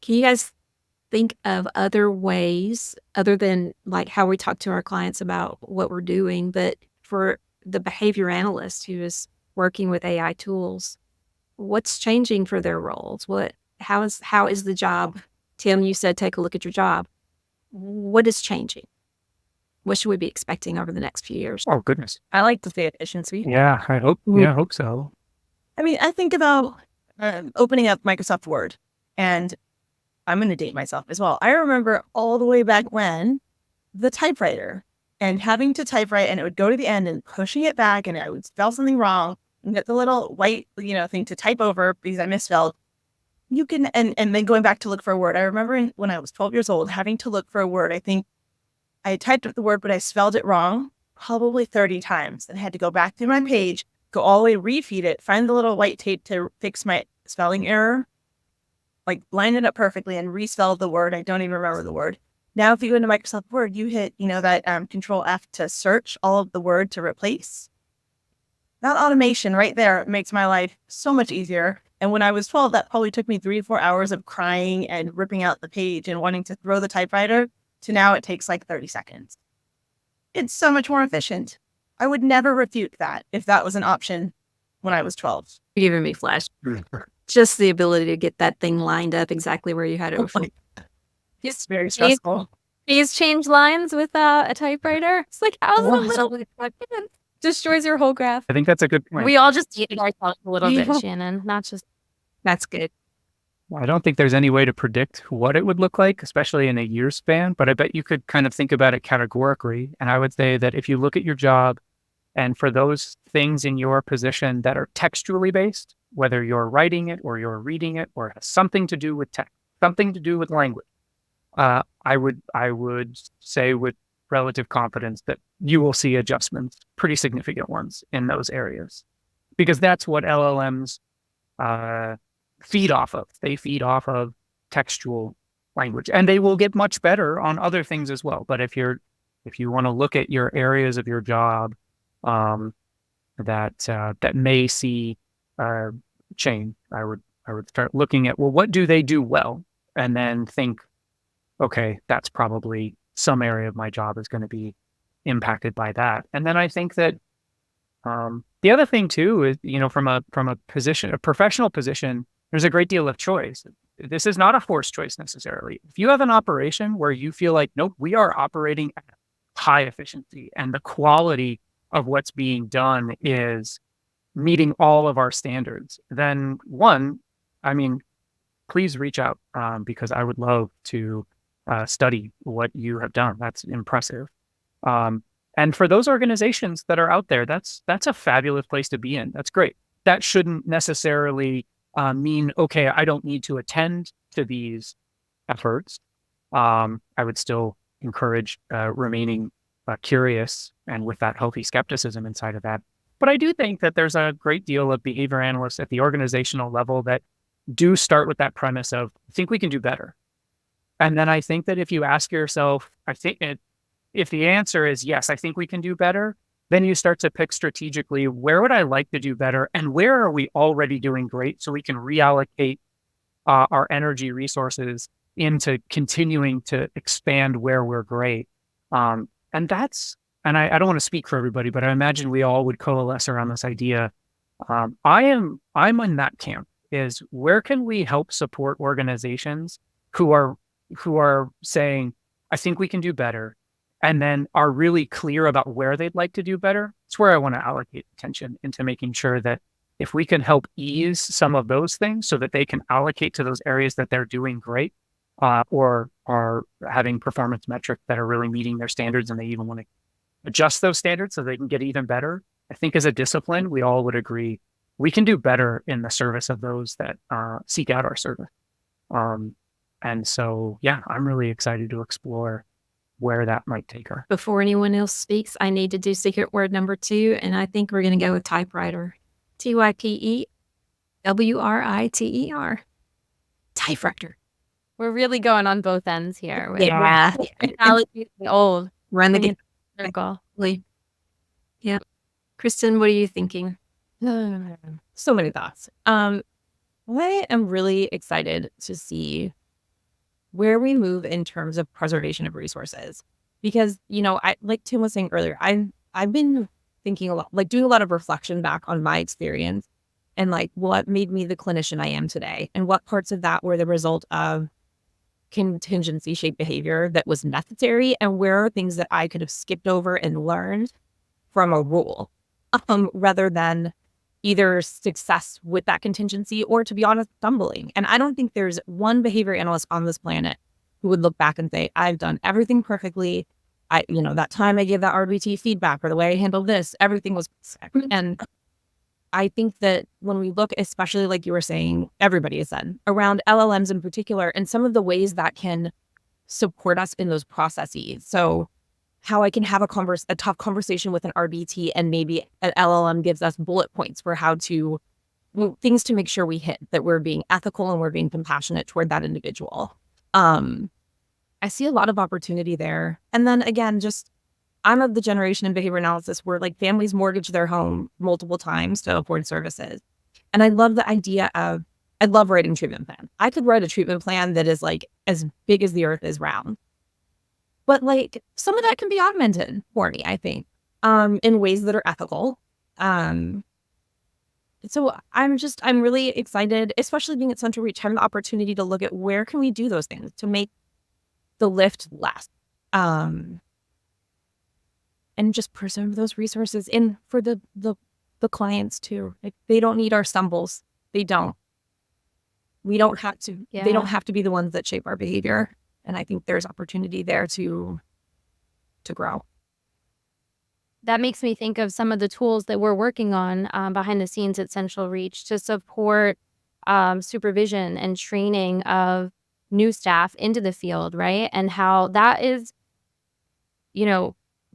Can you guys think of other ways other than like how we talk to our clients about what we're doing, but for the behavior analyst who is working with AI tools, what's changing for their roles? How is the job? Tim, you said take a look at your job. What is changing? What should we be expecting over the next few years? Oh, goodness. I like to say efficiency. Yeah, I hope so. I mean, I think about opening up Microsoft Word, and I'm going to date myself as well. I remember all the way back when the typewriter and having to typewrite, and it would go to the end and pushing it back, and I would spell something wrong and get the little white, thing to type over because I misspelled. You can, and then going back to look for a word. I remember when I was 12 years old, having to look for a word. I think I typed up the word, but I spelled it wrong probably 30 times and had to go back to my page, go all the way, refeed it, find the little white tape to fix my spelling error, like line it up perfectly and respell the word. I don't even remember the word. Now, if you go into Microsoft Word, you hit, that Control F to search all of the word to replace. That automation right there makes my life so much easier. And when I was 12, that probably took me 3 to 4 hours of crying and ripping out the page and wanting to throw the typewriter to now it takes like 30 seconds. It's so much more efficient. I would never refute that if that was an option when I was 12. You're giving me flash. Just the ability to get that thing lined up exactly where you had it before. It's very stressful. Please change lines with a typewriter. It's like, how's a little destroys your whole graph. I think that's a good point. We all just dated ourselves a little bit, Shannon, not just. That's good. I don't think there's any way to predict what it would look like, especially in a year span, but I bet you could kind of think about it categorically. And I would say that if you look at your job and for those things in your position that are textually based, whether you're writing it or you're reading it or it has something to do with text, something to do with language, I would say with relative confidence that you will see adjustments, pretty significant ones in those areas, because that's what LLMs feed off of. They feed off of textual language, and they will get much better on other things as well. But if you want to look at your areas of your job that may see change, I would start looking at, well, what do they do well, and then think, okay, that's probably some area of my job is going to be impacted by that. And then I think that the other thing too is, from a professional position, there's a great deal of choice. This is not a forced choice necessarily. If you have an operation where you feel like, nope, we are operating at high efficiency and the quality of what's being done is meeting all of our standards, then please reach out because I would love to study what you have done. That's impressive. And for those organizations that are out there, that's a fabulous place to be in. That's great. That shouldn't necessarily mean, okay, I don't need to attend to these efforts. I would still encourage remaining curious and with that healthy skepticism inside of that. But I do think that there's a great deal of behavior analysts at the organizational level that do start with that premise of, I think we can do better. And then I think that if you ask yourself, if the answer is yes, I think we can do better, then you start to pick strategically, where would I like to do better? And where are we already doing great? So we can reallocate our energy resources into continuing to expand where we're great. And I don't want to speak for everybody, but I imagine we all would coalesce around this idea. I'm in that camp, is where can we help support organizations who are saying, I think we can do better, and then are really clear about where they'd like to do better. It's where I want to allocate attention into making sure that if we can help ease some of those things so that they can allocate to those areas that they're doing great, or are having performance metrics that are really meeting their standards and they even want to adjust those standards so they can get even better. I think as a discipline, we all would agree we can do better in the service of those that seek out our service. And so, yeah, I'm really excited to explore where that might take her. Before anyone else speaks, I need to do secret word number 2, and I think we're going to go with typewriter. TYPE. WRITER. Typewriter. We're really going on both ends here. Yeah. Technology is old. Run the Bring game. it circle. Yeah. Kristen, what are you thinking? So many thoughts. I am really excited to see where we move in terms of preservation of resources, because I, like Tim was saying earlier, I've been thinking a lot, like doing a lot of reflection back on my experience and like what made me the clinician I am today, and what parts of that were the result of contingency shaped behavior that was necessary, and where are things that I could have skipped over and learned from a rule, rather than either success with that contingency or, to be honest, stumbling. And I don't think there's one behavior analyst on this planet who would look back and say, I've done everything perfectly. That time I gave that RBT feedback, or the way I handled this, everything was perfect. And I think that when we look, especially like you were saying, everybody has said, around LLMs in particular, and some of the ways that can support us in those processes. So how I can have a tough conversation with an RBT, and maybe an LLM gives us bullet points for how to, things to make sure we hit, that we're being ethical and we're being compassionate toward that individual. I see a lot of opportunity there. And then again, I'm of the generation in behavior analysis where like families mortgage their home multiple times to afford services. And I love the idea of, I love writing treatment plans. I could write a treatment plan that is like as big as the earth is round. But like some of that can be augmented for me, I think, in ways that are ethical. So I'm really excited, especially being at CentralReach, having the opportunity to look at where can we do those things to make the lift less, and just preserve those resources in for the clients too. Like, they don't need our stumbles. They don't. We don't have to. Yeah. They don't have to be the ones that shape our behavior. And I think there's opportunity there to grow. That makes me think of some of the tools that we're working on behind the scenes at CentralReach to support supervision and training of new staff into the field, right? And how that is,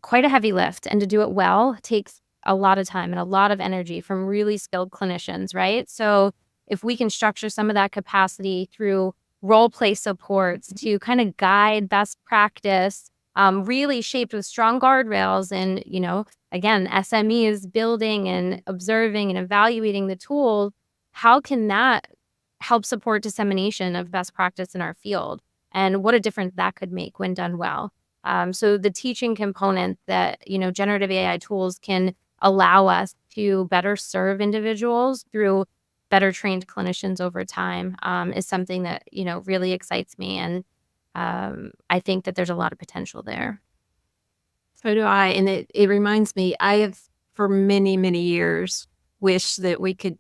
quite a heavy lift. And to do it well takes a lot of time and a lot of energy from really skilled clinicians, right? So if we can structure some of that capacity through role play supports to kind of guide best practice, really shaped with strong guardrails, and, again, SME is building and observing and evaluating the tools, how can that help support dissemination of best practice in our field? And what a difference that could make when done well. So the teaching component that, generative AI tools can allow us to better serve individuals through better trained clinicians over time is something that, really excites me. And I think that there's a lot of potential there. So do I. And it reminds me, I have for many, many years wished that we could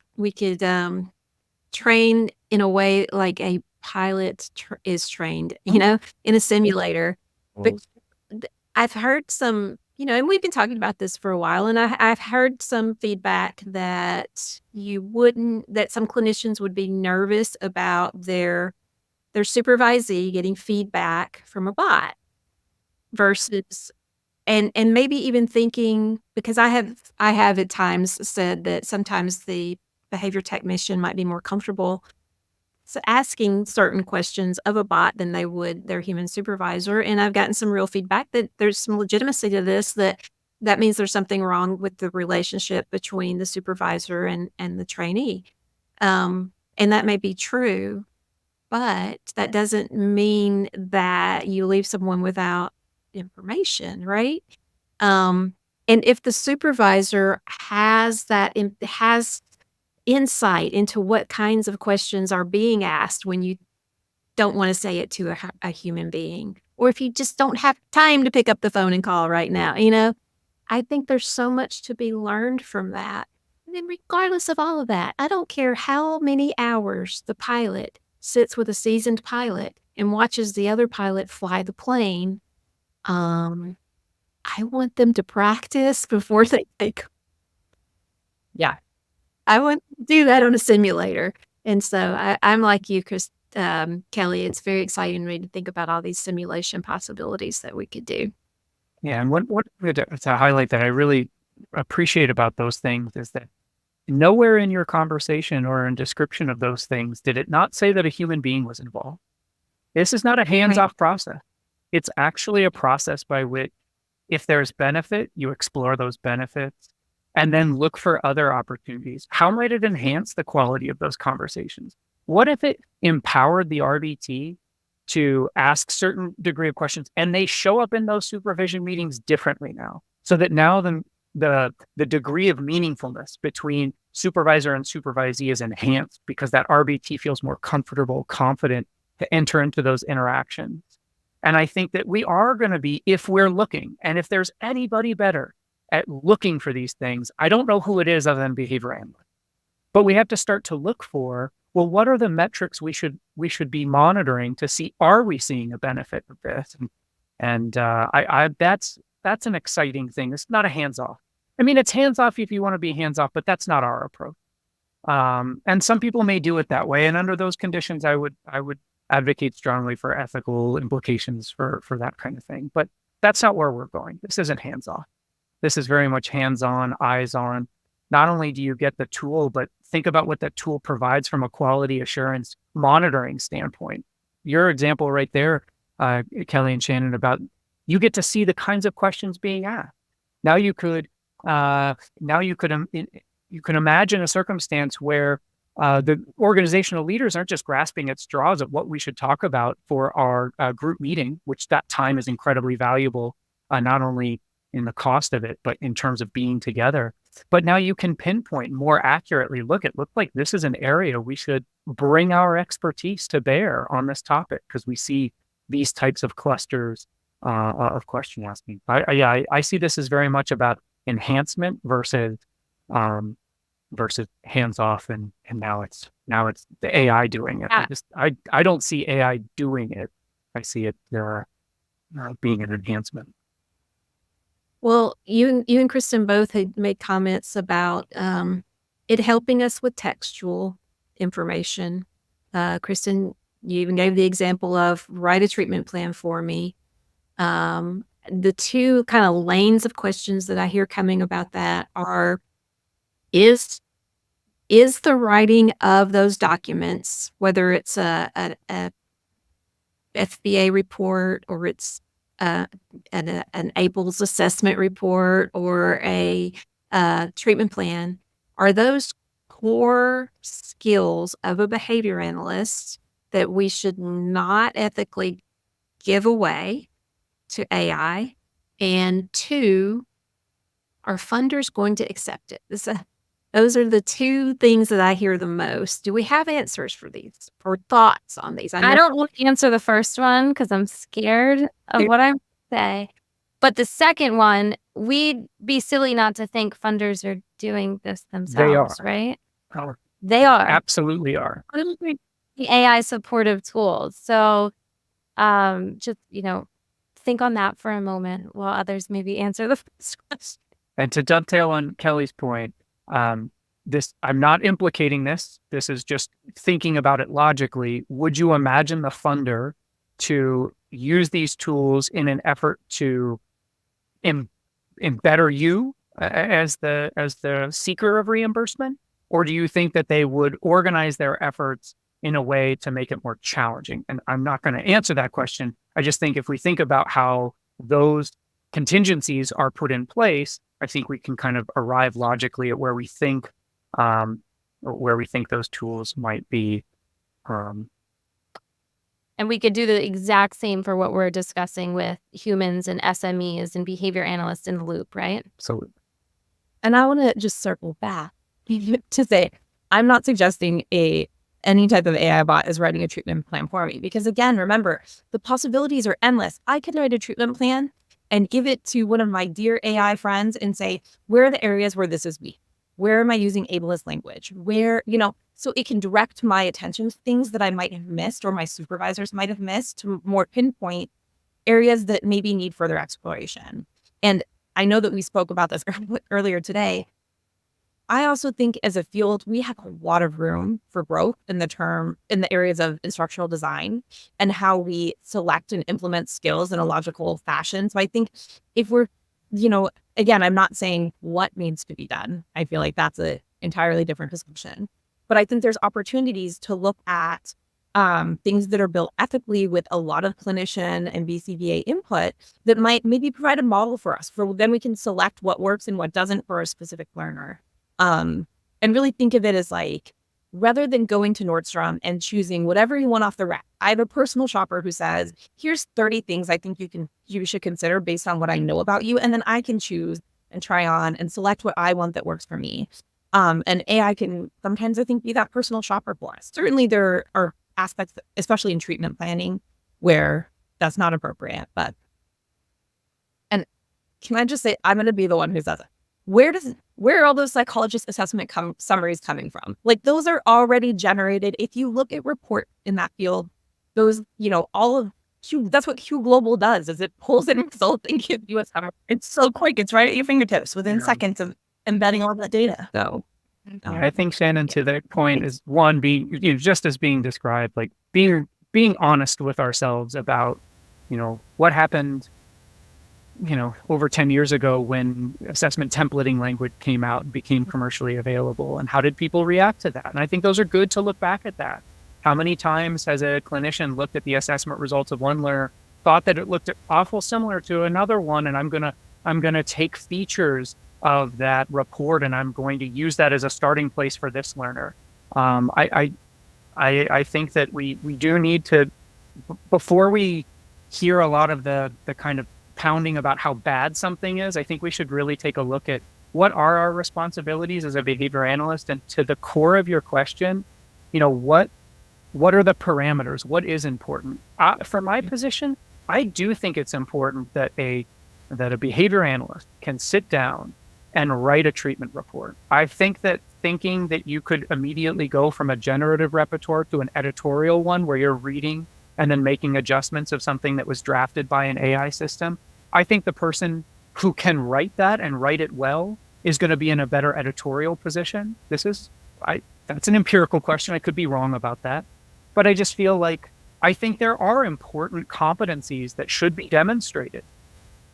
train in a way like a pilot is trained, in a simulator. But I've heard some, and we've been talking about this for a while, and I've heard some feedback that that some clinicians would be nervous about their supervisee getting feedback from a bot versus, and maybe even thinking, because I have at times said that sometimes the behavior technician might be more comfortable asking certain questions of a bot than they would their human supervisor. And I've gotten some real feedback that there's some legitimacy to this, that means there's something wrong with the relationship between the supervisor and the trainee. And that may be true, but that doesn't mean that you leave someone without information, right? And if the supervisor has insight into what kinds of questions are being asked when you don't want to say it to a human being, or if you just don't have time to pick up the phone and call right now, I think there's so much to be learned from that. And then regardless of all of that, I don't care how many hours the pilot sits with a seasoned pilot and watches the other pilot fly the plane. I want them to practice before they take. Yeah. I want to do that on a simulator. And so I'm like you, Kelly. It's very exciting to me to think about all these simulation possibilities that we could do. Yeah, and what to highlight that I really appreciate about those things is that nowhere in your conversation or in description of those things did it not say that a human being was involved. This is not a hands-off process. It's actually a process by which, if there's benefit, you explore those benefits and then look for other opportunities. How might it enhance the quality of those conversations? What if it empowered the RBT to ask certain degree of questions and they show up in those supervision meetings differently now, so that now the degree of meaningfulness between supervisor and supervisee is enhanced because that RBT feels more comfortable, confident to enter into those interactions. And I think that we are going to be, if we're looking, and if there's anybody better at looking for these things, I don't know who it is other than behavior analysts, but we have to start to look for, well, what are the metrics we should be monitoring to see, are we seeing a benefit of this? And that's an exciting thing. It's not a hands-off. I mean, it's hands-off if you want to be hands-off, but that's not our approach. And some people may do it that way. And under those conditions, I would advocate strongly for ethical implications for that kind of thing. But that's not where we're going. This isn't hands-off. This is very much hands-on, eyes-on. Not only do you get the tool, but think about what that tool provides from a quality assurance monitoring standpoint. Your example right there, Kelly and Shannon, about you get to see the kinds of questions being asked. Now you could imagine a circumstance where the organizational leaders aren't just grasping at straws of what we should talk about for our group meeting, which that time is incredibly valuable, not only in the cost of it, but in terms of being together. But now you can pinpoint more accurately, look like this is an area we should bring our expertise to bear on this topic, because we see these types of clusters of question asking. I see this as very much about enhancement versus hands off, and now it's the AI doing it. I don't see AI doing it. I see it being an enhancement. Well, you and Kristen both had made comments about it helping us with textual information. Kristen, you even gave the example of write a treatment plan for me. The two kind of lanes of questions that I hear coming about that are, is the writing of those documents, whether it's a FBA report or it's an ABLES assessment report or a treatment plan, are those core skills of a behavior analyst that we should not ethically give away to AI? And two, are funders going to accept it? Those are the two things that I hear the most. Do we have answers for these or thoughts on these? I don't want to answer the first one because I'm scared of what I'm say. But the second one, we'd be silly not to think funders are doing this themselves, right? They are. Absolutely are. The AI supportive tools. So just, think on that for a moment while others maybe answer the first question. And to dovetail on Kelly's point, I'm not implicating this. This is just thinking about it logically. Would you imagine the funder to use these tools in an effort to embetter you as the seeker of reimbursement? Or do you think that they would organize their efforts in a way to make it more challenging? And I'm not going to answer that question. I just think if we think about how those contingencies are put in place, I think we can kind of arrive logically at where we think those tools might be. And we could do the exact same for what we're discussing with humans and SMEs and behavior analysts in the loop, right? Absolutely. And I want to just circle back to say, I'm not suggesting any type of AI bot is writing a treatment plan for me. Because again, remember, the possibilities are endless. I can write a treatment plan and give it to one of my dear AI friends and say, where are the areas where this is weak? Where am I using ableist language? Where, so it can direct my attention to things that I might have missed or my supervisors might have missed to more pinpoint areas that maybe need further exploration. And I know that we spoke about this earlier today. I also think as a field, we have a lot of room for growth in the areas of instructional design and how we select and implement skills in a logical fashion. So I think if we're, again, I'm not saying what needs to be done. I feel like that's an entirely different discussion. But I think there's opportunities to look at things that are built ethically with a lot of clinician and BCBA input that might maybe provide a model for us. For then we can select what works and what doesn't for a specific learner. And really think of it as like, rather than going to Nordstrom and choosing whatever you want off the rack, I have a personal shopper who says, here's 30 things I think you should consider based on what I know about you. And then I can choose and try on and select what I want that works for me. And AI can sometimes, I think, be that personal shopper for us. Certainly there are aspects, especially in treatment planning, where that's not appropriate. And can I just say, I'm going to be the one who says it. Where are all those psychologist assessment summaries coming from? Like, those are already generated. If you look at report in that field, those, all of Q, that's what Q Global does, is it pulls in results and gives you a summary. It's so quick. It's right at your fingertips within seconds of embedding all that data. So I think, Shannon, to that point is one, being, just as being described, like being honest with ourselves about, what happened, over 10 years ago when assessment templating language came out and became commercially available, and how did people react to that? And I think those are good to look back at that. How many times has a clinician looked at the assessment results of one learner, thought that it looked awful similar to another one, and I'm gonna take features of that report and I'm going to use that as a starting place for this learner. I think that we do need to, before we hear a lot of the kind of pounding about how bad something is, I think we should really take a look at what are our responsibilities as a behavior analyst, and to the core of your question, what are the parameters? What is important? For my position, I do think it's important that a behavior analyst can sit down and write a treatment report. I think that thinking that you could immediately go from a generative repertoire to an editorial one where you're reading and then making adjustments of something that was drafted by an AI system, I think the person who can write that and write it well is going to be in a better editorial position. That's an empirical question. I could be wrong about that. But I just feel like I think there are important competencies that should be demonstrated.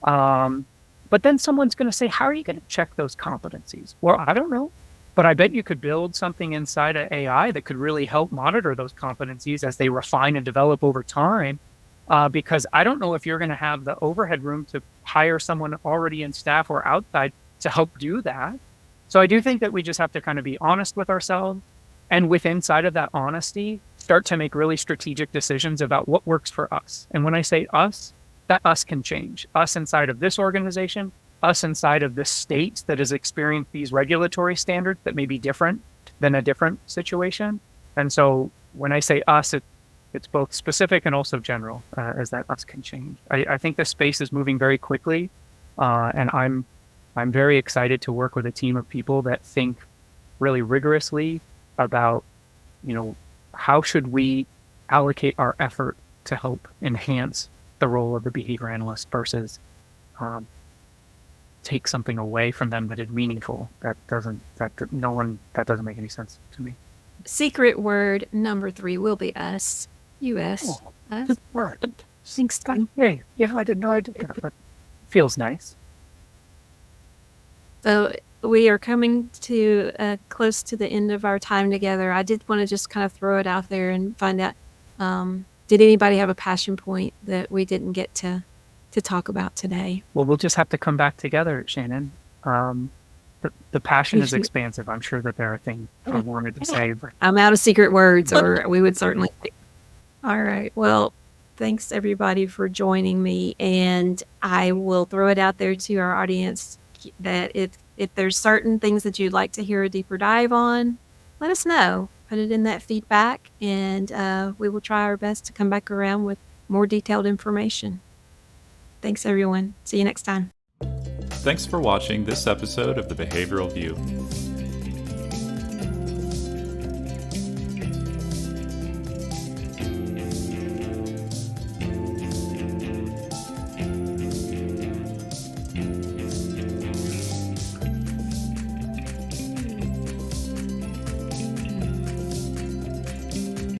But then someone's going to say, how are you going to check those competencies? Well, I don't know. But I bet you could build something inside of AI that could really help monitor those competencies as they refine and develop over time. Because I don't know if you're going to have the overhead room to hire someone already in staff or outside to help do that. So I do think that we just have to kind of be honest with ourselves, and with inside of that honesty, start to make really strategic decisions about what works for us. And when I say us, that us can change. Us inside of this organization, us inside of this state that has experienced these regulatory standards that may be different than a different situation. And so when I say us, it's both specific and also general, as that us can change. I think the space is moving very quickly, and I'm very excited to work with a team of people that think really rigorously about, how should we allocate our effort to help enhance the role of the behavior analyst versus take something away from them that is meaningful. That doesn't make any sense to me. Secret word number 3 will be us. US. Us. Good word. Thanks, Scott. Hey, yeah, I didn't know I did that, but feels nice. So we are coming to close to the end of our time together. I did want to just kind of throw it out there and find out, did anybody have a passion point that we didn't get to talk about today? Well, we'll just have to come back together, Shannon. The passion is expansive. I'm sure that there are things I wanted to say. But I'm out of secret words, or we would certainly. All right. Well, thanks everybody for joining me, and I will throw it out there to our audience that if there's certain things that you'd like to hear a deeper dive on, let us know. Put it in that feedback, and we will try our best to come back around with more detailed information. Thanks, everyone. See you next time. Thanks for watching this episode of The Behavioral View.